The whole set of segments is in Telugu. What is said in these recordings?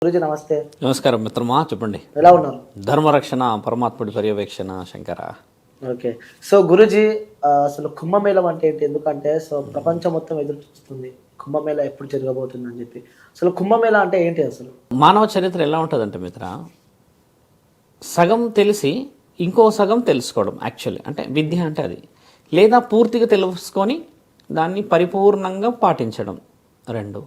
గురుజీ నమస్తే. నమస్కారం మిత్రమా, చెప్పండి. ఎలా ఉన్నారు? ధర్మరక్షణ పరమాత్ముడి పర్యవేక్షణ శంకర. ఓకే. సో గురుజీ, అసలు కుంభమేళం అంటే ఏంటి? ఎందుకంటే ప్రపంచం మొత్తం ఎదురు చూస్తుంది కుంభమేళ ఎప్పుడు జరగబోతుంది అని చెప్పి. అసలు కుంభమేళ అంటే ఏంటి అసలు? మానవ చరిత్ర ఎలా ఉంటుందంటే మిత్ర, సగం తెలిసి ఇంకో సగం తెలుసుకోవడం. యాక్చువల్లీ అంటే విద్య అంటే అది, లేదా పూర్తిగా తెలుసుకొని దాన్ని పరిపూర్ణంగా పాటించడం రెండు.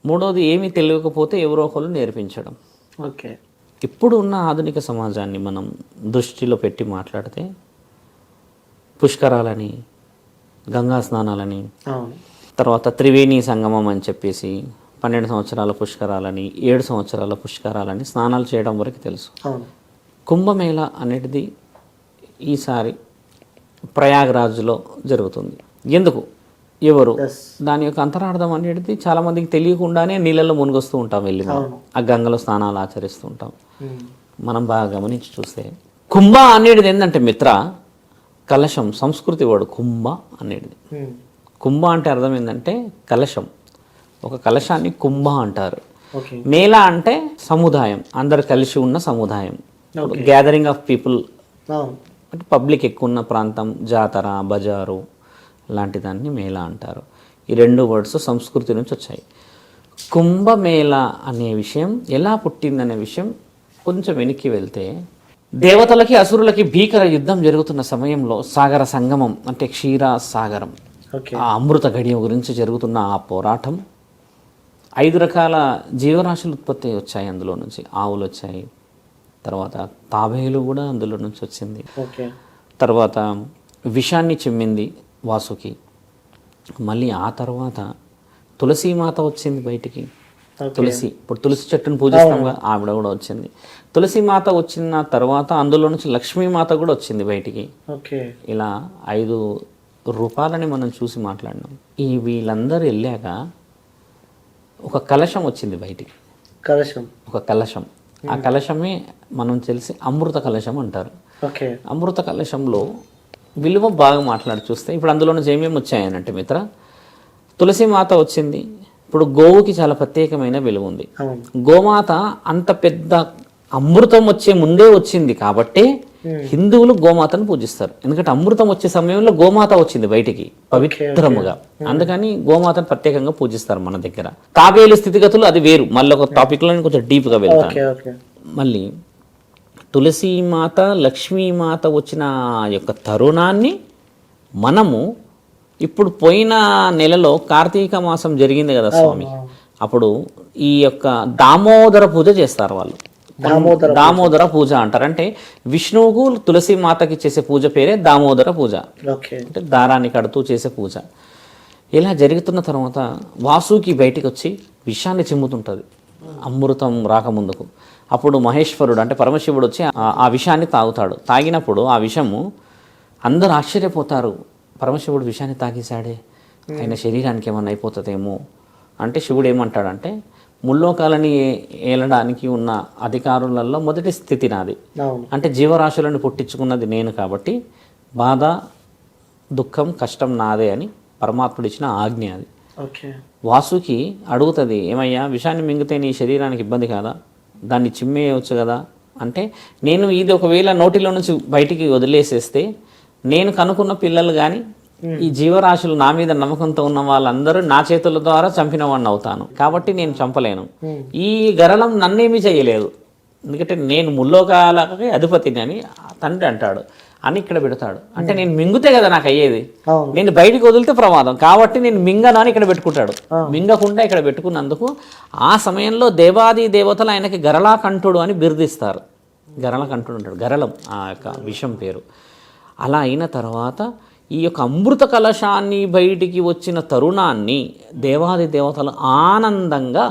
మూడోది ఏమీ తెలియకపోతే ఎవరో ఒకరు నేర్పించడం. ఓకే. ఇప్పుడు ఉన్న ఆధునిక సమాజాన్ని మనం దృష్టిలో పెట్టి మాట్లాడితే పుష్కరాలని, గంగా స్నానాలని, తర్వాత త్రివేణి సంగమం అని చెప్పేసి 12 సంవత్సరాల పుష్కరాలని, 7 సంవత్సరాల పుష్కరాలని స్నానాలు చేయడం వరకు తెలుసు. కుంభమేళ అనేది ఈసారి ప్రయాగ్రాజ్లో జరుగుతుంది. ఎందుకు, ఎవరు, దాని యొక్క అంతరార్థం అనేది చాలా మందికి తెలియకుండానే నీళ్ళల్లో మునిగొస్తూ ఉంటాం, వెళ్ళి ఆ గంగలో స్నానాలు ఆచరిస్తూ ఉంటాం. మనం బాగా గమనించి చూస్తే కుంభ అనేది ఏంటంటే మిత్ర, కలశం. సంస్కృతి వాడు కుంభ అనేది. కుంభ అంటే అర్థం ఏంటంటే కలశం. ఒక కలశాన్ని కుంభ అంటారు. మేళ అంటే సముదాయం, అందరు కలిసి ఉన్న సముదాయం, గ్యాదరింగ్ ఆఫ్ పీపుల్, అంటే పబ్లిక్ ఎక్కువ ఉన్న ప్రాంతం, జాతర, బజారు లాంటి దాన్ని మేళ అంటారు. ఈ రెండు వర్డ్స్ సంస్కృతి నుంచి వచ్చాయి. కుంభమేళ అనే విషయం ఎలా పుట్టిందనే విషయం కొంచెం వెనక్కి వెళ్తే, దేవతలకి అసురులకి భీకర యుద్ధం జరుగుతున్న సమయంలో సాగర సంగమం అంటే క్షీర సాగరం, ఆ అమృత గడియ గురించి జరుగుతున్న ఆ పోరాటం, 5 రకాల జీవరాశులు ఉత్పత్తి వచ్చాయి. అందులో నుంచి ఆవులు వచ్చాయి, తర్వాత తాబేలు కూడా అందులో నుంచి వచ్చింది. తర్వాత విషాన్ని చిమ్మింది వాసుకి. మళ్ళీ ఆ తర్వాత తులసీమాత వచ్చింది బయటికి. తులసి, ఇప్పుడు తులసి చెట్టును పూజిస్తాం కదా, ఆవిడ కూడా వచ్చింది. తులసీమాత వచ్చిన తర్వాత అందులో నుంచి లక్ష్మీమాత కూడా వచ్చింది బయటికి. ఇలా 5 రూపాలని మనం చూసి మాట్లాడినాం. ఈ వీళ్ళందరూ వెళ్ళాక ఒక కలశం వచ్చింది బయటికి. ఒక కలశం. ఆ కలశమే మనం తెలిసి అమృత కలశం అంటారు. అమృత కలశంలో విలువ బాగా మాట్లాడి చూస్తే ఇప్పుడు అందులో నుంచి ఏమేమి వచ్చాయనంటే మిత్ర, తులసిమాత వచ్చింది. ఇప్పుడు గోవుకి చాలా ప్రత్యేకమైన విలువ ఉంది. గోమాత అంత పెద్ద అమృతం వచ్చే ముందే వచ్చింది కాబట్టి హిందువులు గోమాతను పూజిస్తారు. ఎందుకంటే అమృతం వచ్చే సమయంలో గోమాత వచ్చింది బయటికి పవిత్రముగా, అందుకని గోమాతను ప్రత్యేకంగా పూజిస్తారు మన దగ్గర. తాబేలు స్థితిగతులు అది వేరు, మళ్ళీ ఒక టాపిక్లో కొంచెం డీప్గా వెళ్తాను. మళ్ళీ తులసీమాత, లక్ష్మీమాత వచ్చిన యొక్క తరుణాన్ని మనము ఇప్పుడు పోయిన నెలలో కార్తీక మాసం జరిగింది కదా స్వామి, అప్పుడు ఈ యొక్క దామోదర పూజ చేస్తారు వాళ్ళు. దామోదర పూజ అంటారు. అంటే విష్ణువుకు తులసీమాతకి చేసే పూజ పేరే దామోదర పూజ, అంటే దారాన్ని కడుతూ చేసే పూజ. ఇలా జరుగుతున్న తర్వాత వాసుకి బయటికి వచ్చి విషాన్ని చిమ్ముతుంటుంది అమృతం రాకముందుకు. అప్పుడు మహేశ్వరుడు అంటే పరమశివుడు వచ్చి ఆ విషాన్ని తాగుతాడు. తాగినప్పుడు ఆ విషము అందరూ ఆశ్చర్యపోతారు, పరమశివుడు విషాన్ని తాగేశాడే, ఆయన శరీరానికి ఏమన్నా అయిపోతుందేమో. అంటే శివుడు ఏమంటాడంటే, ముల్లోకాలని ఏలడానికి ఉన్న అధికారులలో మొదటి స్థితి నాది, అంటే జీవరాశులను పుట్టించుకున్నది నేను కాబట్టి బాధ, దుఃఖం, కష్టం నాదే అని పరమాత్ముడు ఇచ్చిన ఆజ్ఞ అది. వాసుకి అడుగుతుంది, ఏమయ్యా విషాన్ని మింగితే నీ శరీరానికి ఇబ్బంది కాదా, దాన్ని చిమ్మేయవచ్చు కదా. అంటే నేను ఇది ఒకవేళ నోటిలో నుంచి బయటికి వదిలేసేస్తే నేను కనుక్కున్న పిల్లలు కానీ ఈ జీవరాశులు నా మీద నమ్మకంతో ఉన్న వాళ్ళందరూ నా చేతుల ద్వారా చంపిన వాడిని అవుతాను, కాబట్టి నేను చంపలేను. ఈ గరళం నన్నేమీ చేయలేదు, ఎందుకంటే నేను ముల్లోకాలకి అధిపతిని అని తండ్రి అంటాడు అని ఇక్కడ పెడతాడు. అంటే నేను మింగితే కదా నాకు అయ్యేది, నేను బయటికి వదిలితే ప్రమాదం, కాబట్టి నేను మింగనా అని ఇక్కడ పెట్టుకుంటాడు. మింగకుండా ఇక్కడ పెట్టుకున్నందుకు ఆ సమయంలో దేవాది దేవతలు ఆయనకి గరళాకంఠుడు అని బిరుదిస్తారు. గరళకంఠుడు అంటాడు, గరళం ఆ యొక్క విషం పేరు. అలా అయిన తర్వాత ఈ యొక్క అమృత కలశాన్ని బయటికి వచ్చిన తరుణాన్ని దేవాది దేవతలు ఆనందంగా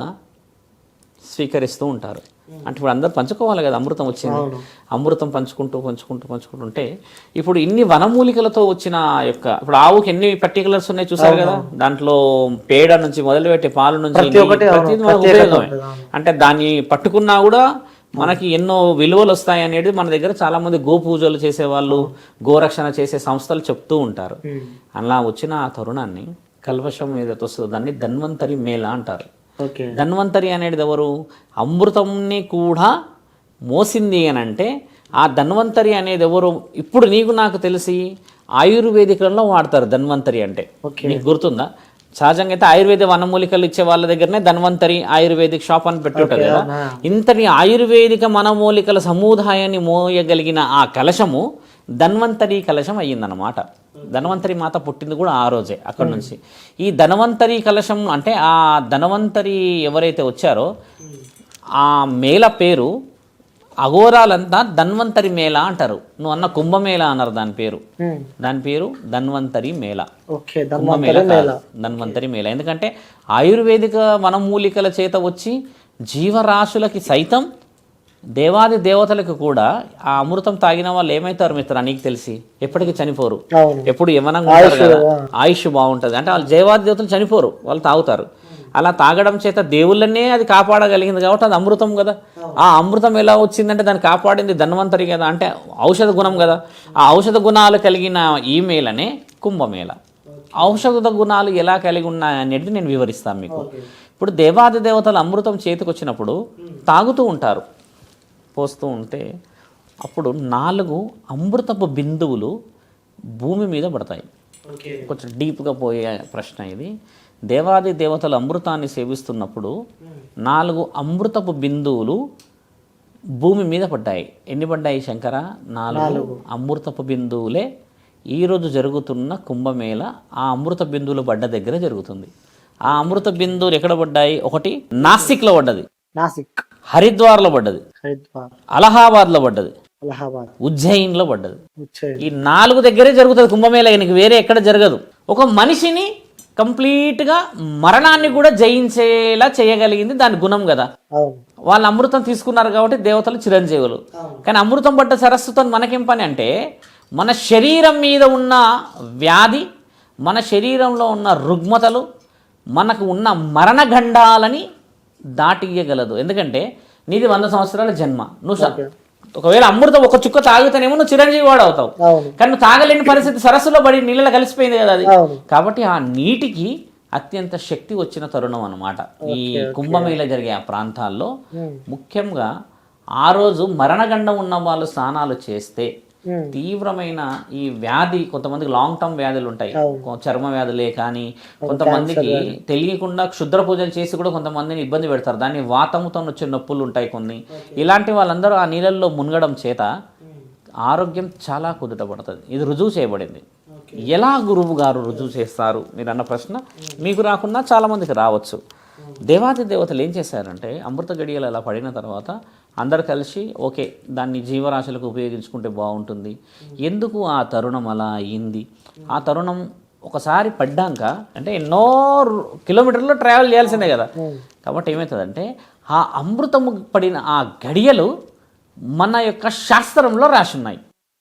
స్వీకరిస్తూ ఉంటారు. అంటే ఇప్పుడు అందరు పంచుకోవాలి కదా, అమృతం వచ్చింది, అమృతం పంచుకుంటుంటే ఇప్పుడు ఇన్ని వనమూలికలతో వచ్చిన యొక్క, ఇప్పుడు ఆవుకి ఎన్ని పర్టికులర్స్ ఉన్నాయి చూసారు కదా, దాంట్లో పేడ నుంచి మొదలుపెట్టి పాలు నుంచి ప్రతి ఉపయోగమే. అంటే దాన్ని పట్టుకున్నా కూడా మనకి ఎన్నో విలువలు వస్తాయి అనేది మన దగ్గర చాలా మంది గో పూజలు చేసేవాళ్ళు, గోరక్షణ చేసే సంస్థలు చెప్తూ ఉంటారు. అలా వచ్చిన ఆ తరుణాన్ని కల్వశం ఏదైతే వస్తుందో దాన్ని ధన్వంతరి మేళ అంటారు. ఓకే. ధన్వంతరి అనేది ఎవరు? అమృతంని కూడా మోసింది అని అంటే ఆ ధన్వంతరి అనేది ఎవరు? ఇప్పుడు నీకు నాకు తెలిసి ఆయుర్వేదికల్లో వాడతారు ధన్వంతరి అంటే. నీకు గుర్తుందా? సహజంగా అయితే ఆయుర్వేద వనమూలికలు ఇచ్చే వాళ్ళ దగ్గరనే ధన్వంతరి ఆయుర్వేదిక్ షాప్ అని పెట్టుంటారు కదా. ఇంతటి ఆయుర్వేదిక వనమూలికల సముదాయాన్ని మోయగలిగిన ఆ కలశము ధన్వంతరి కలశం అయ్యిందనమాట. ధన్వంతరి మాత పుట్టింది కూడా ఆ రోజే. అక్కడ నుంచి ఈ ధన్వంతరి కలశం అంటే ఆ ధన్వంతరి ఎవరైతే వచ్చారో ఆ మేళ పేరు అఘోరాలంతా ధన్వంతరి మేళ అంటారు. నువ్వు అన్న కుంభమేళ అన్నారు దాని పేరు. దాని పేరు ధన్వంతరి మేళ. కుంభమేళ కాదు, ధన్వంతరి మేళ. ఎందుకంటే ఆయుర్వేదిక వనమూలికల చేత వచ్చి జీవరాశులకి సైతం దేవాది దేవతలకు కూడా ఆ అమృతం తాగిన వాళ్ళు ఏమవుతారు మిత్ర? నీకు తెలిసి ఎప్పటికీ చనిపోరు. ఎప్పుడు యవనంగా ఉంటారు కదా, ఆయుష్ బాగుంటుంది. అంటే వాళ్ళు దేవాది దేవతలు చనిపోరు, వాళ్ళు తాగుతారు. అలా తాగడం చేత దేవుళ్ళనే అది కాపాడగలిగింది కాబట్టి అది అమృతం కదా. ఆ అమృతం ఎలా వచ్చిందంటే దాన్ని కాపాడింది ధన్వంతరి కదా, అంటే ఔషధ గుణం కదా. ఆ ఔషధ గుణాలు కలిగిన ఈ మేళనే కుంభమేళ. ఔషధ గుణాలు ఎలా కలిగి ఉన్నాయనేది నేను వివరిస్తాను మీకు. ఇప్పుడు దేవాది దేవతలు అమృతం చేతికి వచ్చినప్పుడు తాగుతూ ఉంటారు, పోస్తూ ఉంటే అప్పుడు 4 అమృతపు బిందువులు భూమి మీద పడతాయి. కొంచెం డీప్గా పోయే ప్రశ్న ఇది. దేవాది దేవతలు అమృతాన్ని సేవిస్తున్నప్పుడు 4 అమృతపు బిందువులు భూమి మీద పడ్డాయి. ఎన్ని పడ్డాయి శంకర? 4 అమృతపు బిందువులే ఈరోజు జరుగుతున్న కుంభమేళ ఆ అమృత బిందువులు పడ్డ దగ్గర జరుగుతుంది. ఆ అమృత బిందువులు ఎక్కడ పడ్డాయి? ఒకటి నాసిక్లో పడ్డది, నాసిక్, హరిద్వార్లో పడ్డది, అలహాబాద్లో పడ్డది, ఉజ్జయిన్లో పడ్డది. ఈ 4 దగ్గరే జరుగుతుంది కుంభమేళ. ఈయనకి వేరే ఎక్కడ జరగదు. ఒక మనిషిని కంప్లీట్గా మరణాన్ని కూడా జయించేలా చేయగలిగింది దాని గుణం కదా. వాళ్ళు అమృతం తీసుకున్నారు కాబట్టి దేవతలు చిరంజీవులు. కానీ అమృతం పడ్డ సరస్సుతో మనకేం పని అంటే మన శరీరం మీద ఉన్న వ్యాధి, మన శరీరంలో ఉన్న రుగ్మతలు, మనకు ఉన్న మరణగండాలని దాటియగలదు. ఎందుకంటే నీది 100 సంవత్సరాల జన్మ. నువ్వు ఒకవేళ అమృతం ఒక చుక్క తాగుతానేమో నువ్వు చిరంజీవి వాడు అవుతావు. కానీ నువ్వు తాగలేని పరిస్థితి, సరస్సులో పడి నీళ్ళలో కలిసిపోయింది కదా అది. కాబట్టి ఆ నీటికి అత్యంత శక్తి వచ్చిన తరుణం అన్నమాట ఈ కుంభమేళ జరిగే ఆ ప్రాంతాల్లో. ముఖ్యంగా ఆ రోజు మరణగండం ఉన్న వాళ్ళు స్నానాలు చేస్తే తీవ్రమైన ఈ వ్యాధి, కొంతమందికి లాంగ్ టర్మ్ వ్యాధులు ఉంటాయి, చర్మ వ్యాధులే కానీ కొంతమందికి తెలియకుండా క్షుద్ర పూజలు చేసి కూడా కొంతమందిని ఇబ్బంది పెడతారు. దాన్ని వాతముతో వచ్చే నొప్పులు ఉంటాయి కొన్ని. ఇలాంటి వాళ్ళందరూ ఆ నీళ్ళల్లో మునగడం చేత ఆరోగ్యం చాలా కుదుట పడుతుంది. ఇది రుజువు చేయబడింది. ఎలా గురువు గారు రుజువు చేస్తారు మీరు అన్న ప్రశ్న మీకు రాకుండా చాలామందికి రావచ్చు. దేవాది దేవతలు ఏం చేశారంటే అమృత గడియలు అలా పడిన తర్వాత అందరు కలిసి ఓకే దాన్ని జీవరాశులకు ఉపయోగించుకుంటే బాగుంటుంది. ఎందుకు ఆ తరుణం అలా అయ్యింది? ఆ తరుణం ఒకసారి పడ్డాక అంటే ఎన్నో కిలోమీటర్లు ట్రావెల్ చేయాల్సిందే కదా. కాబట్టి ఏమవుతుందంటే ఆ అమృతము పడిన ఆ గడియలు మన యొక్క శాస్త్రంలో రాసి ఉన్నాయి.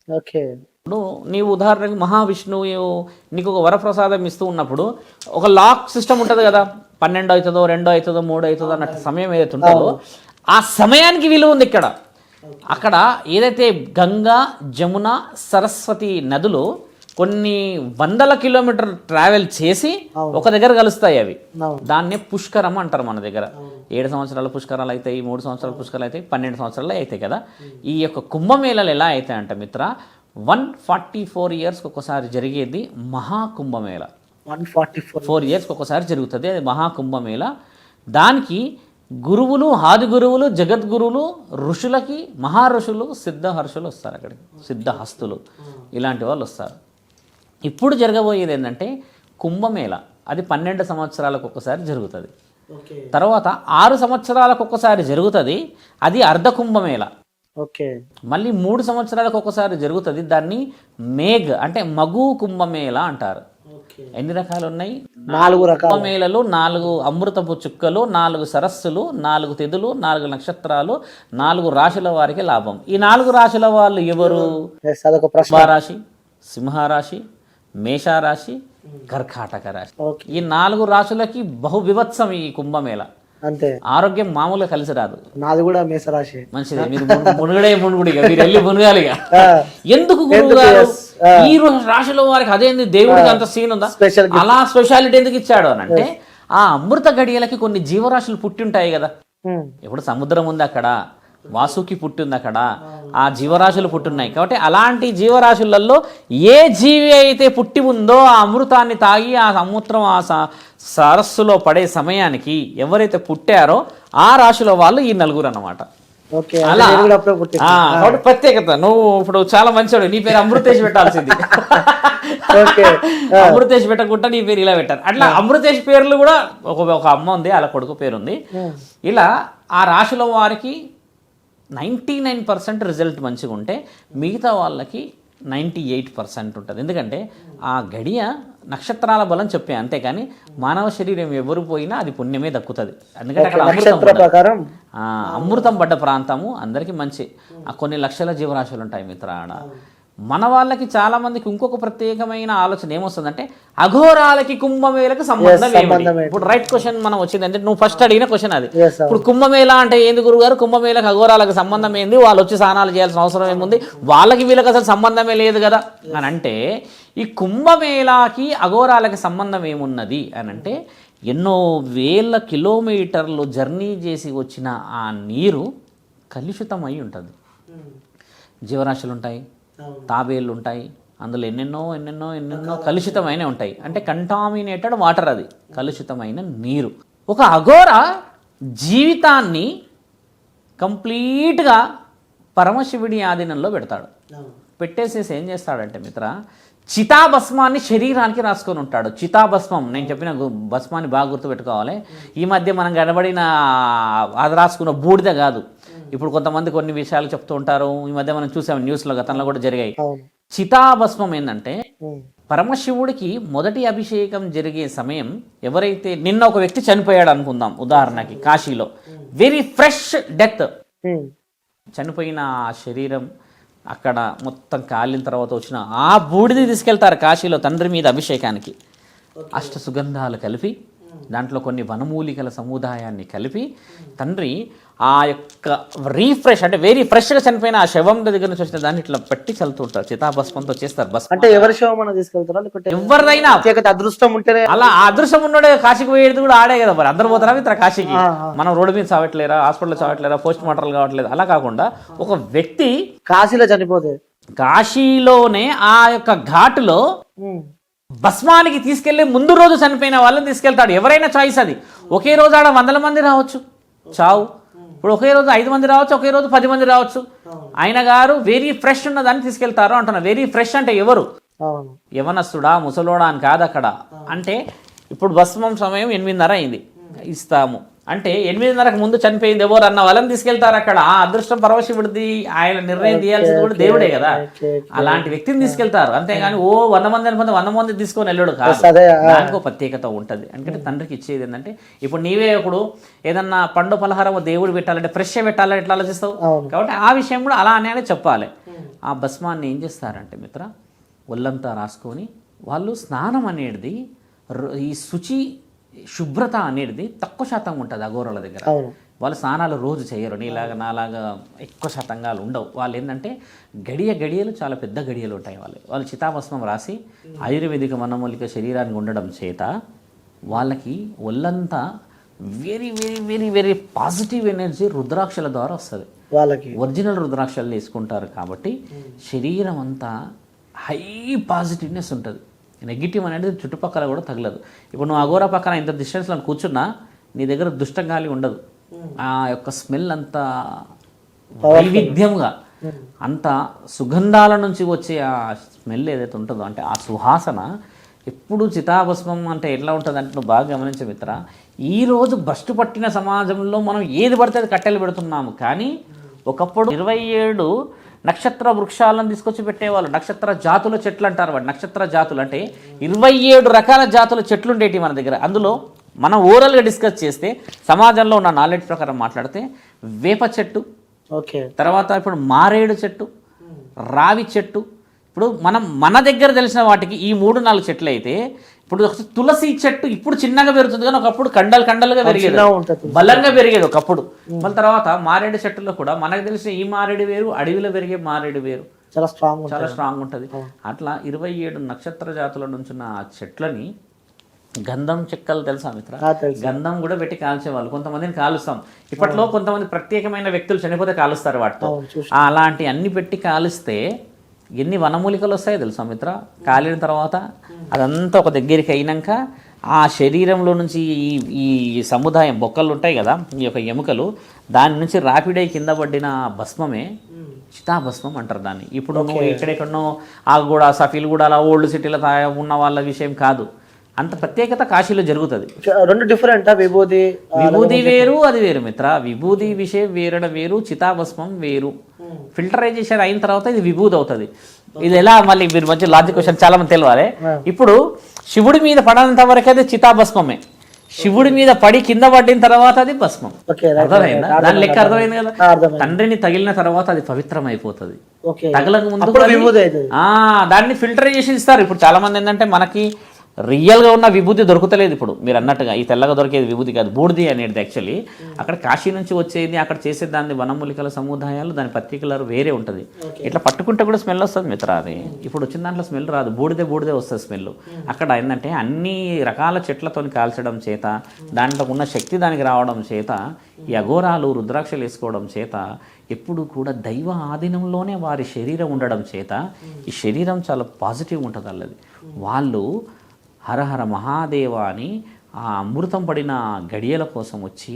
ఇప్పుడు నీవు ఉదాహరణకు మహావిష్ణువు నీకు ఒక వరప్రసాదం ఇస్తూ ఉన్నప్పుడు ఒక లాక్ సిస్టమ్ ఉంటుంది కదా. 12 అవుతుందో 2 అవుతుందో 3 అవుతుందో అన్నట్టు సమయం ఏదైతే ఉంటుందో ఆ సమయానికి విలువ ఉంది ఇక్కడ. అక్కడ ఏదైతే గంగా, జమున, సరస్వతి నదులు కొన్ని వందల కిలోమీటర్ ట్రావెల్ చేసి ఒక దగ్గర కలుస్తాయి. అవి దాన్నే పుష్కరం అంటారు మన దగ్గర. 7 సంవత్సరాల పుష్కరాలు అవుతాయి, 3 సంవత్సరాల పుష్కరాలు అవుతాయి, 12 సంవత్సరాలు అవుతాయి కదా. ఈ యొక్క కుంభమేళలు ఎలా అవుతాయి అంటే మిత్ర 144 ఇయర్స్కి ఒకసారి జరిగేది మహాకుంభమేళ. 144 ఇయర్స్కి ఒకసారి జరుగుతుంది అది మహాకుంభమేళ. దానికి గురువులు, ఆది గురువులు, జగద్గురువులు, ఋషులకి మహారుషులు, సిద్ధహర్షులు వస్తారు అక్కడికి, సిద్ధహస్తులు ఇలాంటి వాళ్ళు వస్తారు. ఇప్పుడు జరగబోయేది ఏంటంటే కుంభమేళ. అది 12 సంవత్సరాలకు ఒకసారి జరుగుతుంది. తర్వాత 6 సంవత్సరాలకు ఒకసారి జరుగుతుంది, అది అర్ధ కుంభమేళ. మళ్ళీ 3 సంవత్సరాలకు ఒకసారి జరుగుతుంది, దాన్ని మేఘ్ అంటే మగు కుంభమేళ అంటారు. ఎన్ని రకాలు ఉన్నాయి? 4 రకాల కుంభమేళలు, 4 అమృతపు చుక్కలు, 4 సరస్సులు, 4 తిథులు, 4 నక్షత్రాలు, 4 రాశుల వారికి లాభం. ఈ 4 రాశుల వాళ్ళు ఎవరు? సింహరాశి, సింహరాశి, మేషారాశి, కర్కాటక రాశి. ఈ 4 రాశులకి బహువివత్సం ఈ కుంభమేళ. అంతే. ఆరోగ్యం మామూలుగా కలిసి రాదు. నాది కూడా మేషరాశి. మంచిది, మీరు మునుగుడిగా మీరు వెళ్ళి మునగాలిగా. ఎందుకు గురువు గారు ఈ రాశిలో వారికి అదేంది దేవుడికి అంత సీన్ ఉందా? అలా స్పెషాలిటీ ఎందుకు ఇచ్చాడు అని అంటే ఆ అమృత గడియలకి కొన్ని జీవరాశులు పుట్టి ఉంటాయి కదా. ఉమ్. ఇప్పుడు సముద్రం ఉంది అక్కడ, వాసుకి పుట్టింది అక్కడ, ఆ జీవరాశులు పుట్టున్నాయి. కాబట్టి అలాంటి జీవరాశులలో ఏ జీవి అయితే పుట్టి ఉందో ఆ అమృతాన్ని తాగి ఆ సముద్రం ఆ సరస్సులో పడే సమయానికి ఎవరైతే పుట్టారో ఆ రాశిలో వాళ్ళు ఈ నలుగురు అన్నమాట. ఓకే, అలా నేను కూడా అప్పుడే పుట్టిన. కాబట్టి ప్రత్యేకత. నువ్వు ఇప్పుడు చాలా మంచివాడు, నీ పేరు అమృతేష్ పెట్టాల్సింది. ఓకే. అమృతేష్ పెట్టకుండా నీ పేరు ఇలా పెట్టారు. అట్లా అమృతేష్ పేర్లు కూడా ఒక అమ్మ ఉంది, అలా కొడుకు పేరు ఉంది. ఇలా ఆ రాశిలో వారికి 99% రిజల్ట్ మంచిగా ఉంటే మిగతా వాళ్ళకి 98% ఉంటుంది. ఎందుకంటే ఆ గడియ నక్షత్రాల బలం చెప్పే, అంతేకాని మానవ శరీరం ఎవరు పోయినా అది పుణ్యమే దక్కుతుంది. ఎందుకంటే అక్కడ ప్రకారం అమృతం పడ్డ ప్రాంతము అందరికీ మంచి. కొన్ని లక్షల జీవరాశులు ఉంటాయి మిత్ర ఆడ. మన వాళ్ళకి చాలా మందికి ఇంకొక ప్రత్యేకమైన ఆలోచన ఏమొస్తుందంటే అఘోరాలకి కుంభమేళకి సంబంధం ఏమిటి? ఇప్పుడు రైట్ క్వశ్చన్ మనం వచ్చింది అంటే నువ్వు ఫస్ట్ అడిగిన క్వశ్చన్ అది. ఇప్పుడు కుంభమేళ అంటే ఏంది గురుగారు? కుంభమేళకి అఘోరాలకు సంబంధం ఏంది? వాళ్ళు వచ్చి స్నానాలు చేయాల్సిన అవసరం ఏముంది? వాళ్ళకి వీళ్ళకి అసలు సంబంధమే లేదు కదా అని అంటే, ఈ కుంభమేళకి అఘోరాలకి సంబంధం ఏమున్నది అని అంటే, ఎన్నో వేల కిలోమీటర్లు జర్నీ చేసి వచ్చిన ఆ నీరు కలుషితమై ఉంటుంది. జీవరాశులు ఉంటాయి, తాబేళ్ళు ఉంటాయి, అందులో ఎన్నెన్నో కలుషితమైన ఉంటాయి. అంటే కంటామినేటెడ్ వాటర్, అది కలుషితమైన నీరు. ఒక అఘోర జీవితాన్ని కంప్లీట్గా పరమశివుడి ఆధీనంలో పెడతాడు. పెట్టేసేసి ఏం చేస్తాడంటే మిత్ర, చితాభస్మాన్ని శరీరానికి రాసుకొని ఉంటాడు. చితాభస్మం, నేను చెప్పిన భస్మాన్ని బాగా గుర్తుపెట్టుకోవాలి. ఈ మధ్య మనం కనబడిన అది రాసుకున్న బూడిద కాదు. ఇప్పుడు కొంతమంది కొన్ని విషయాలు చెప్తూ ఉంటారు, ఈ మధ్య మనం చూసాం న్యూస్లో, గతంలో కూడా జరిగాయి. చితాభస్మం ఏంటంటే పరమశివుడికి మొదటి అభిషేకం జరిగే సమయం, ఎవరైతే నిన్న ఒక వ్యక్తి చనిపోయాడు అనుకుందాం ఉదాహరణకి కాశీలో, వెరీ ఫ్రెష్ డెత్, చనిపోయిన ఆ శరీరం అక్కడ మొత్తం కాలిన తర్వాత వచ్చిన ఆ బూడిది తీసుకెళ్తారు కాశీలో తండ్రి మీద అభిషేకానికి. అష్ట సుగంధాలు కలిపి దాంట్లో కొన్ని వనమూలికల సముదాయాన్ని కలిపి తండ్రి ఆ యొక్క రీఫ్రెష్ అంటే వెరీ ఫ్రెష్గా చనిపోయిన ఆ శవం దగ్గర నుంచి వచ్చిన దాన్ని ఇట్లా పెట్టి చల్లుతుంటారు. చితాభస్మంతో చేస్తారు. భస్మం అంటే ఎవరి శవం మనం తీసుకెళ్తారా, లేకపోతే ఎవరిదైనా అదృష్టం ఉంటేనే? అలా ఆ అదృష్టం ఉన్నాడే కాశీకి పోయేది కూడా ఆడే కదా. మరి అందరు పోతారా ఇతర కాశీకి? మనం రోడ్డు మీద చావట్లేరా, హాస్పిటల్లో చావట్లేరా, పోస్ట్ మార్టర్లు కావట్లేదు. అలా కాకుండా ఒక వ్యక్తి కాశీలో చనిపోతే కాశీలోనే ఆ యొక్క ఘాటులో భస్మానికి తీసుకెళ్లి ముందు రోజు చనిపోయిన వాళ్ళని తీసుకెళ్తాడు. ఎవరైనా చాయిస్ అది. ఒకే రోజు ఆడ 100 మంది రావచ్చు చావు. ఇప్పుడు ఒకే రోజు 5 మంది రావచ్చు, ఒకే రోజు 10 మంది రావచ్చు. ఆయన గారు వెరీ ఫ్రెష్ ఉన్నదాన్ని తీసుకెళ్తారు అంటున్నా. వెరీ ఫ్రెష్ అంటే ఎవరు? యవనస్తుడా, ముసలోడా అని కాదు అక్కడ. అంటే ఇప్పుడు భస్మం సమయం 8:30 అయింది, ఇస్తాము అంటే 8:30కు ముందు చనిపోయింది ఎవరు అన్న వాళ్ళని తీసుకెళ్తారు అక్కడ. ఆ అదృష్టం పరమశివుడిది, ఆయన నిర్ణయం తీయాల్సింది కూడా దేవుడే కదా. అలాంటి వ్యక్తిని తీసుకెళ్తారు. అంతేగాని 100 మంది అనుకుంటే 100 మంది తీసుకొని వెళ్ళడు కాదు. దానికి ప్రత్యేకత ఉంటుంది. ఎందుకంటే తండ్రికి ఇచ్చేది ఏంటంటే, ఇప్పుడు నీవే ఒకడు ఏదన్నా పండు పలహారం దేవుడు పెట్టాలంటే ఫ్రెష్ పెట్టాలని ఎట్లా ఆలోచిస్తావు? కాబట్టి ఆ విషయం కూడా అలా అనే చెప్పాలి. ఆ భస్మాన్ని ఏం చేస్తారంటే మిత్ర, ఒళ్ళంతా రాసుకొని వాళ్ళు స్నానం అనేది, ఈ శుచి శుభ్రత అనేది తక్కువ శాతం ఉంటుంది అఘోరాల దగ్గర. వాళ్ళు స్నానాలు రోజు చేయరు, నీలాగా నాలాగా ఎక్కువ శాతంగాలు ఉండవు. వాళ్ళు ఏంటంటే గడియలు చాలా పెద్ద గడియలు ఉంటాయి. వాళ్ళు చితాభస్మం రాసి ఆయుర్వేదిక వనమూలిక శరీరానికి ఉండడం చేత వాళ్ళకి ఒళ్ళంతా very very very very positive energy రుద్రాక్షల ద్వారా వస్తుంది. వాళ్ళకి ఒరిజినల్ రుద్రాక్షలు తీసుకుంటారు కాబట్టి శరీరం అంతా హై పాజిటివ్నెస్ ఉంటుంది. నెగిటివ్ అనేది చుట్టుపక్కల కూడా తగలదు. ఇప్పుడు నువ్వు అఘోరా పక్కన ఇంత డిస్టెన్స్లో కూర్చున్నా నీ దగ్గర దుష్టగాలి ఉండదు. ఆ యొక్క స్మెల్ అంత వైవిధ్యంగా, అంత సుగంధాల నుంచి వచ్చే ఆ స్మెల్ ఏదైతే ఉంటుందో, అంటే ఆ సువాసన ఎప్పుడు చితాభస్మం అంటే ఎట్లా ఉంటుంది అంటే, నువ్వు బాగా గమనించే మిత్ర, ఈరోజు భ్రష్టు పట్టిన సమాజంలో మనం ఏది పడితే అది కట్టెలు పెడుతున్నాము. కానీ ఒకప్పుడు 27 నక్షత్ర వృక్షాలను తీసుకొచ్చి పెట్టేవాళ్ళు. నక్షత్ర జాతుల చెట్లు అంటారు వాడు. నక్షత్ర జాతులు అంటే 27 రకాల జాతుల చెట్లు ఉండేవి మన దగ్గర. అందులో మనం ఓవరాల్గా డిస్కస్ చేస్తే, సమాజంలో ఉన్న నాలెడ్జ్ ప్రకారం మాట్లాడితే, వేప చెట్టు, తర్వాత ఇప్పుడు మారేడు చెట్టు, రావి చెట్టు. ఇప్పుడు మన దగ్గర తెలిసిన వాటికి ఈ 3-4 చెట్లు అయితే, ఇప్పుడు తులసి చెట్టు ఇప్పుడు చిన్నగా పెరుగుతుంది కానీ ఒకప్పుడు కండలుగా పెరిగేది, బలంగా పెరిగేది ఒకప్పుడు. మళ్ళీ తర్వాత మారేడు చెట్టులో కూడా మనకు తెలిసిన ఈ మారేడు వేరు, అడవిలో పెరిగే మారేడు వేరు, చాలా స్ట్రాంగ్ ఉంటుంది. అట్లా 27 నక్షత్ర జాతుల నుంచి ఆ చెట్లని గంధం చెక్కలు తెలుసా మిత్ర? తెలుసు. గంధం కూడా పెట్టి కాల్చేవాళ్ళు. కొంతమందిని కాలుస్తాం. ఇప్పట్లో కొంతమంది ప్రత్యేకమైన వ్యక్తులు చనిపోతే కాలుస్తారు వాటితో. అలాంటి అన్ని పెట్టి కాలుస్తే ఎన్ని వనమూలికలు వస్తాయో తెలుసా మిత్ర? కాలిన తర్వాత అదంతా ఒక దగ్గరికి అయినాక ఆ శరీరంలో నుంచి ఈ సముదాయం బొక్కలు ఉంటాయి కదా, ఈ యొక్క ఎముకలు, దాని నుంచి రాపిడై కింద పడిన భస్మమే చితాభస్మం అంటారు దాన్ని. ఇప్పుడు నువ్వు ఎక్కడెక్కడనో ఆగూడ సఫీల్గూడ అలా ఓల్డ్ సిటీలో ఉన్న వాళ్ళ విషయం కాదు, అంత ప్రత్యేకత కాశీలో జరుగుతుంది. రెండు డిఫరెంట్. విభూది వేరు, అది వేరు మిత్ర. విభూది విషయం వేరడం వేరు, చితాభస్మం వేరు. ఫిల్టరైజేషన్ అయిన తర్వాత ఇది విభూది అవుతుంది. ఇది ఎలా, మళ్ళీ మీరు మంచి లాజిక్ క్వశ్చన్ చాలా మంది తెలియాలి. ఇప్పుడు శివుడి మీద పడనంత వరకు అది చితాభస్మమే, శివుడి మీద పడి కింద పడిన తర్వాత అది భస్మం. అర్థమైందా? దాని లెక్క అర్థమైంది కదా. తండ్రిని తగిలిన తర్వాత అది పవిత్రం అయిపోతుంది, తగలకు ముందు దాన్ని ఫిల్టరైజేషన్ ఇస్తారు. ఇప్పుడు చాలా మంది ఏంటంటే మనకి రియల్గా ఉన్న విభూతి దొరుకుతలేదు. ఇప్పుడు మీరు అన్నట్టుగా ఈ తెల్లగా దొరికేది విభూతి కాదు, బూడిది అనేది యాక్చువల్లీ. అక్కడ కాశీ నుంచి వచ్చేది, అక్కడ చేసే దాన్ని వనమూలికల సముదాయాలు, దాని పర్టికులర్ వేరే ఉంటుంది. ఇట్లా పట్టుకుంటే కూడా స్మెల్ వస్తుంది మిత్ర. అది ఇప్పుడు వచ్చిన దాంట్లో స్మెల్ రాదు, బూడిదే వస్తుంది స్మెల్. అక్కడ ఏంటంటే అన్ని రకాల చెట్లతో కాల్చడం చేత, దాంట్లో ఉన్న శక్తి దానికి రావడం చేత, ఈ అఘోరాలు రుద్రాక్షలు వేసుకోవడం చేత, ఎప్పుడు కూడా దైవ ఆధీనంలోనే వారి శరీరం ఉండడం చేత ఈ శరీరం చాలా పాజిటివ్ ఉంటుంది. అల్లది వాళ్ళు హరహర మహాదేవ అని ఆ అమృతం పడిన గడియల కోసం వచ్చి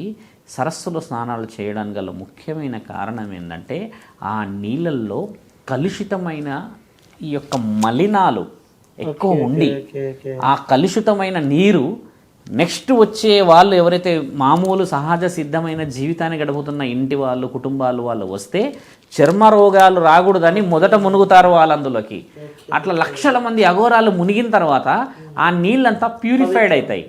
సరస్సులో స్నానాలు చేయడానికి గల ముఖ్యమైన కారణం ఏంటంటే ఆ నీళ్ళల్లో కలుషితమైన ఈ యొక్క మలినాలు ఎక్కువ ఉండి, ఆ కలుషితమైన నీరు నెక్స్ట్ వచ్చే వాళ్ళు ఎవరైతే మామూలు సహజ సిద్ధమైన జీవితాన్ని గడుపుతున్న ఇంటి వాళ్ళు, కుటుంబాలు వాళ్ళు వస్తే చర్మ రోగాలు రాకూడదని మొదట మునుగుతారు వాళ్ళు అందులోకి. అట్లా లక్షల మంది అఘోరాలు మునిగిన తర్వాత ఆ నీళ్ళంతా ప్యూరిఫైడ్ అవుతాయి,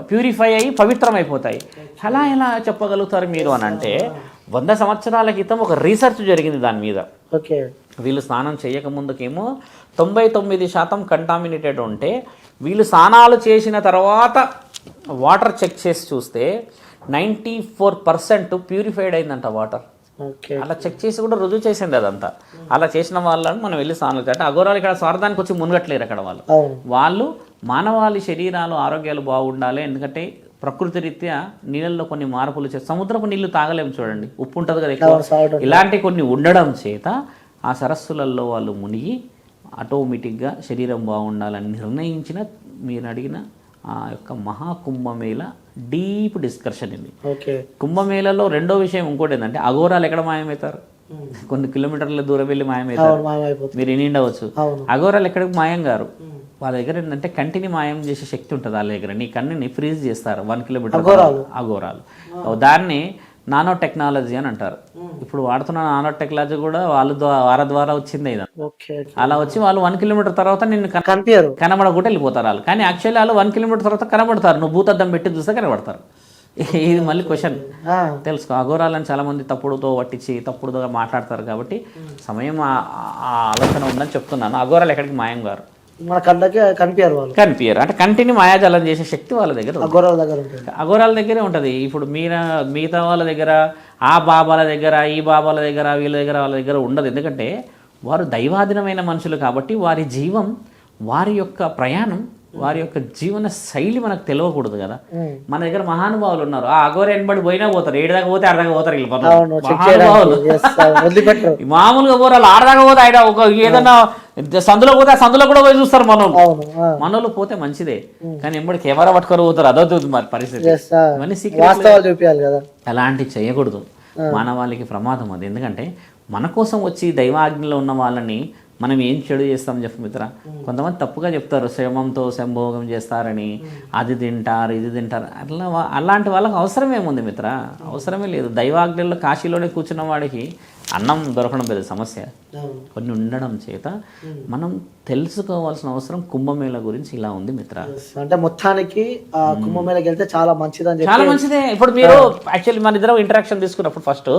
ప్యూరిఫై అయ్యి పవిత్రమైపోతాయి. అలా ఎలా చెప్పగలుగుతారు మీరు అని అంటే, 100 సంవత్సరాల క్రితం ఒక రీసెర్చ్ జరిగింది దాని మీద. వీళ్ళు స్నానం చేయక ముందుకేమో 99% కంటామినేటెడ్ ఉంటే, వీళ్ళు స్నానాలు చేసిన తర్వాత వాటర్ చెక్ చేసి చూస్తే 94% ప్యూరిఫైడ్ అయిందంట వాటర్. అలా చెక్ చేసి కూడా రుజువు చేసింది అదంతా. అలా చేసిన వాళ్ళని మనం వెళ్ళి స్నానాలు చేయాలి. అంటే అఘోరాలు ఇక్కడ స్వార్థానికి వచ్చి మునగట్లేరు అక్కడ వాళ్ళు మానవాళి శరీరాలు ఆరోగ్యాలు బాగుండాలి. ఎందుకంటే ప్రకృతి రీత్యా నీళ్ళల్లో కొన్ని మార్పులు చేసి, సముద్రపు నీళ్లు తాగలేము చూడండి, ఉప్పు ఉంటుంది కదా ఎక్కువ, ఇలాంటి కొన్ని ఉండడం చేత ఆ సరస్సులలో వాళ్ళు మునిగి ఆటోమేటిక్గా శరీరం బాగుండాలని నిర్ణయించిన, మీరు అడిగిన ఆ యొక్క మహాకుంభమేళ డీప్ డిస్కషన్ ఇది. కుంభమేళలో రెండో విషయం ఇంకోటి ఏంటంటే, అఘోరాలు ఎక్కడ మాయమవుతారు? కొన్ని కిలోమీటర్ల దూరం వెళ్ళి మాయమవుతారు. మీరు ఎన్ని ఉండవచ్చు. అఘోరాలు ఎక్కడికి మాయం గారు, వాళ్ళ దగ్గర ఏంటంటే కంటిని మాయం చేసే శక్తి ఉంటుంది వాళ్ళ దగ్గర. నీ కన్నుని ఫ్రీజ్ చేస్తారు 1 కిలోమీటర్ అఘోరాలు. దాన్ని నానో టెక్నాలజీ అని అంటారు. ఇప్పుడు వాడుతున్న నానో టెక్నాలజీ కూడా వారి ద్వారా వచ్చింది. అలా వచ్చి వాళ్ళు 1 కిలోమీటర్ తర్వాత నిన్ను కనబడకుండా వెళ్ళిపోతారు వాళ్ళు. కానీ యాక్చువల్లీ వాళ్ళు 1 కిలోమీటర్ తర్వాత కనబడతారు, నువ్వు భూతద్దం పెట్టి చూస్తే కనబడతారు. ఇది మళ్ళీ క్వశ్చన్ తెలుసుకో. అఘోరాలని చాలా మంది తప్పుడుతో పట్టించి తప్పుడుగా మాట్లాడతారు. కాబట్టి సమయం ఆ ఆలోచన ఉందని చెప్తున్నాను. అఘోరాలు ఎక్కడికి మాయం గారు, మన కళ్ళకి కనిపించారు. అంటే కంటిని మాయాజాలం చేసే శక్తి వాళ్ళ దగ్గర, అఘోరాల దగ్గరే ఉంటుంది. ఇప్పుడు మిగతా వాళ్ళ దగ్గర, ఆ బాబాల దగ్గర, ఈ బాబాల దగ్గర, వీళ్ళ దగ్గర, వాళ్ళ దగ్గర ఉండదు. ఎందుకంటే వారు దైవాధీనమైన మనుషులు కాబట్టి వారి జీవం, వారి యొక్క ప్రయాణం, వారి యొక్క జీవన శైలి మనకు తెలియకూడదు కదా. మన దగ్గర మహానుభావులు ఉన్నారు. ఆ అఘోర ఎనబడి పోయినా పోతారు, 7 దాకా పోతే 6 దాకా పోతారు. మామూలుగా పోరాలు 6 దాకా పోతే ఆయన ఒక ఏదన్నా సందులో పోతే ఆ సందులో కూడా పోయి చూస్తారు మనోళ్ళు పోతే మంచిదే. కానీ ఎంబడి కెమెరా పట్టుకొని పోతారు, అదవుతుంది మరి పరిస్థితి. అలాంటి చేయకూడదు, మానవాళికి ప్రమాదం అది. ఎందుకంటే మన కోసం వచ్చి దైవాజ్ఞలో ఉన్న వాళ్ళని మనం ఏం చెడు చేస్తాం చెప్పు మిత్ర. కొంతమంది తప్పుగా చెప్తారు, శ్రమంతో సంభోగం చేస్తారని, అది తింటారు, ఇది తింటారు. అలాంటి వాళ్ళకి అవసరం ఏముంది మిత్ర? అవసరమే లేదు. దైవాజ్ఞల్లో కాశీలోనే కూర్చున్న వాడికి అన్నం దొరకడం పెద్ద సమస్య. కొన్ని ఉండడం చేత మనం తెలుసుకోవాల్సిన అవసరం కుంభమేళ గురించి ఇలా ఉంది మిత్ర. అంటే మొత్తానికి కుంభమేళకి వెళ్తే చాలా మంచిదని, చాలా మంచిదే. ఇప్పుడు మీరు యాక్చువల్లీ మన ఇద్దరం ఇంటరాక్షన్ తీసుకున్నప్పుడు first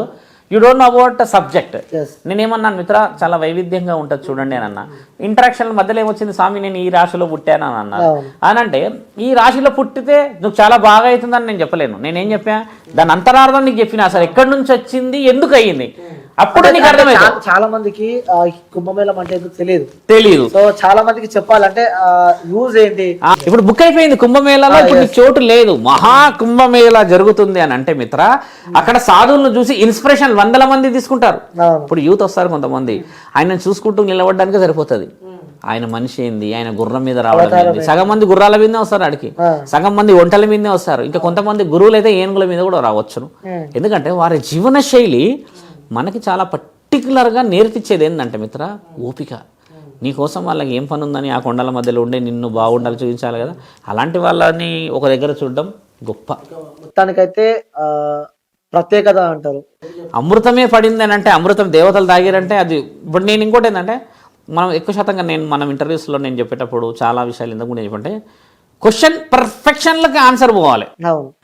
you don't know about subject. Yes. నేనేమన్నాను మిత్ర, చాలా వైవిధ్యంగా ఉంటుంది చూడండి అని అన్న. ఇంటరాక్షన్ మధ్యలో ఏమొచ్చింది, స్వామి నేను ఈ రాశిలో పుట్టాను అని అన్నారు. అని అంటే ఈ రాశిలో పుట్టితే నువ్వు చాలా బాగా అవుతుందని నేను చెప్పలేను. నేనేం చెప్పా, దాని అంతరార్థం నీకు చెప్పిన, అసలు ఎక్కడి నుంచి వచ్చింది, ఎందుకు అయ్యింది, అప్పుడు నీకు అర్థమైంది. చాలా మందికి కుంభమేళం అంటే ఎందుకు తెలియదు. సో చాలా మందికి చెప్పాలంటే యూజ్ ఏంటి, ఇప్పుడు బుక్ అయిపోయింది కుంభమేళాలో, ఇప్పుడు నీకు చోటు లేదు. మహా కుంభమేళా జరుగుతుంది అని అంటే మిత్ర, అక్కడ సాధువులను చూసి ఇన్స్పిరేషన్ వందల మంది తీసుకుంటారు. ఇప్పుడు యూత్ వస్తారు కొంతమంది, ఆయన చూసుకుంటూ నిలబడడానికి సరిపోతుంది. ఆయన మనిషి ఏంది, ఆయన గుర్రం మీద రావడం ఏంది, సగం మంది గుర్రాల మీదే వస్తారు ఆడికి, సగం మంది ఒంటల మీదే వస్తారు, ఇంకా కొంతమంది గురువులు అయితే ఏనుగుల మీద కూడా రావచ్చును. ఎందుకంటే వారి జీవన శైలి మనకి చాలా పర్టికులర్గా నేర్పించేది ఏంటంటే మిత్ర, ఓపిక. నీకోసం వాళ్ళకి ఏం పని ఉందని ఆ కొండల మధ్యలో ఉండే నిన్ను బాగుండాలి చూపించాలి కదా, అలాంటి వాళ్ళని ఒక దగ్గర చూడడం గొప్ప. మొత్తానికైతే ప్రత్యేకత అంటారు. అమృతమే పడింది అని అంటే, అమృతం దేవతలు తాగారంటే అది. ఇప్పుడు నేను ఇంకోటి ఏంటంటే, మనం ఎక్కువ శాతంగా మనం ఇంటర్వ్యూస్లో నేను చెప్పేటప్పుడు చాలా విషయాలు ఎందుకు నేను చెప్పంటే, క్వశ్చన్ పర్ఫెక్షన్లకి ఆన్సర్ పోవాలి,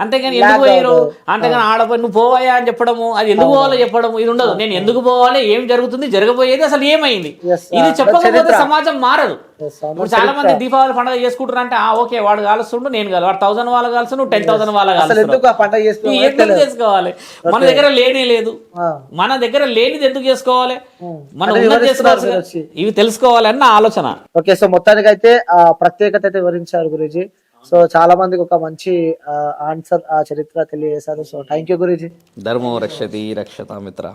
అంతేగాని ఎందుకు పోయారు, అంతేగాని ఆడపోయి నువ్వు పోవాయా అని చెప్పడము, అది ఎందుకు పోవాలో చెప్పడము, ఇది ఉండదు. నేను ఎందుకు పోవాలి, ఏం జరుగుతుంది, జరగబోయేది అసలు ఏమైంది, ఇది చెప్పకపోతే సమాజం మారదు. ఇప్పుడు చాలా మంది దీపావళి పండుగ చేసుకుంటారు అంటే, ఓకే వాడు కాలుస్తుండు, నేను కాదు, వాడు 1000 వాళ్ళు కాల్సు, నువ్వు 10,000 వాళ్ళ కాల్సు, ఎందుకు చేసుకోవాలి? మన దగ్గర లేనే లేదు, మన దగ్గర లేనిది ఎందుకు చేసుకోవాలి, మనం ఉన్నది చేసుకోవాలి. ఇవి తెలుసుకోవాలని నా ఆలోచన. ఓకే, సో మొత్తానికి అయితే ప్రత్యేకత అయితే వివరించారు గురూజీ. సో చాలా మందికి ఒక మంచి ఆన్సర్, చరిత్ర తెలియజేశారు. So thank you Guruji. ధర్మో రక్షతి రక్షతా మిత్ర.